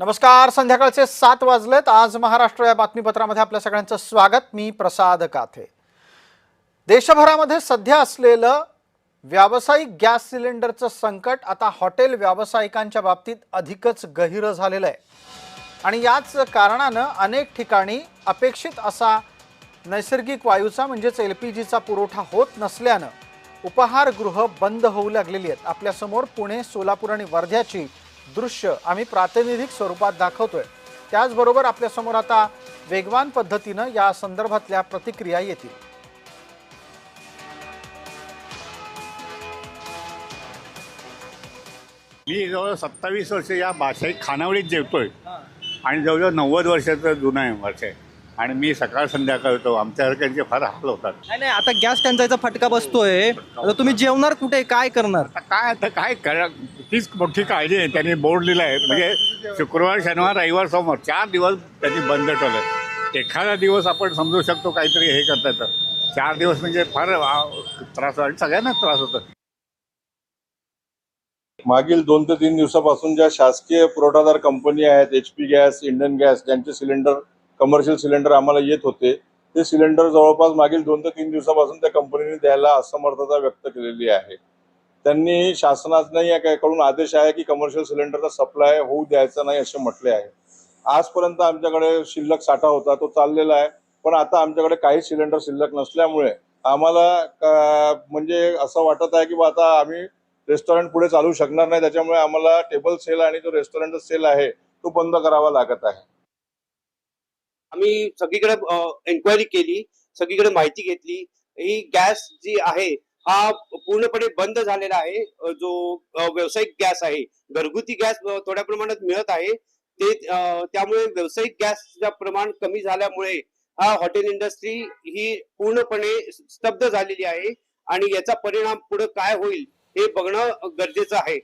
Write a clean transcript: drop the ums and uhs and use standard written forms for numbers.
नमस्कार. संध्याकाळचे 7 वाजलेत. आज महाराष्ट्र या बातमीपत्रामध्ये आपल्या सगळ्यांचं स्वागत. मी प्रसाद काथे. देशभरामध्ये सध्या असलेलं व्यावसायिक गॅस सिलेंडरचं संकट आता हॉटेल व्यावसायिकांच्या बाबतीत अधिकच गहिरं झालेलं आहे आणि याच कारणानं अनेक ठिकाणी अपेक्षित असा नैसर्गिक वायूचा म्हणजेच LPGचा पुरवठा होत नसल्यानं उपाहारगृह बंद होऊ लागलेली आहेत. आपल्यासमोर पुणे, सोलापूर आणि वर्ध्याची दृश्य आम्ही प्रातिनिधिक स्वरूपात दाखवतोय. त्याचबरोबर आपल्यासमोर आता वेगवान पद्धतीनं या संदर्भातल्या प्रतिक्रिया येतील. मी जवळ 27 वर्ष या भाषाईक खानावळीत जेवतोय आणि जवळजवळ 90 वर्षाचं जुनं आहे वर्ष आहे आणि मी सकाळ संध्याकाळ होतो. आमच्यासारख्यांचे फार हाल होतात. नाही आता गॅस टंचाईचा फटका बसतोय. आता तुम्ही जेवणार कुठे, काय करणार? आता काय करा, तीच मोठी काळजी आहे. त्यांनी बोर्ड लिहिला आहे म्हणजे शुक्रवार, शनिवार, रविवार, सोमवार 4 दिवस त्यांनी बंद ठेवलं. एखादा दिवस आपण समजू शकतो काहीतरी हे करता येतं. 4 दिवस म्हणजे फार त्रास आणि सगळ्यांनाच त्रास होतो. मागील 2 ते 3 दिवसापासून ज्या शासकीय पुरवठादार कंपनी आहेत, HP गॅस, इंडियन गॅस, ज्यांचे सिलेंडर कमर्शियल सिलेंडर आम्हाला येत होते, ते सिलेंडर जवळपास मागील 2 ते 3 दिवसापासून त्या कंपनीने द्यायला असमर्थता व्यक्त केलेली आहे. त्यांनी शासनाकडून आदेश आहे की कमर्शियल सिलेंडरचा सप्लाय होऊ द्यायचा नाही असे म्हटले आहे. आजपर्यंत आमच्याकडे शिल्लक साठा होता, तो चाललेला आहे. पण आता आमच्याकडे काही सिलेंडर शिल्लक नसल्यामुळे आम्हाला म्हणजे असं वाटत आहे की आता आम्ही रेस्टॉरंट पुढे चालू शकणार नाही. त्याच्यामुळे आम्हाला टेबल सेल आणि जो रेस्टॉरंटचा सेल आहे तो बंद करावा लागत आहे. आम्ही सगळीकडे एन्क्वायरी केली, सगळीकडे माहिती घेतली. ही गॅस जी आहे हा पूर्णपणे बंद झालेला आहे. जो व्यावसायिक गॅस आहे, घरगुती गॅस थोड्या प्रमाणात मिळत आहे. ते त्यामुळे व्यावसायिक गॅसचं प्रमाण कमी झाल्यामुळे हा हॉटेल इंडस्ट्री ही पूर्णपणे स्तब्ध झालेली आहे आणि याचा परिणाम पुढे काय होईल हे बघणं गरजेचं आहे.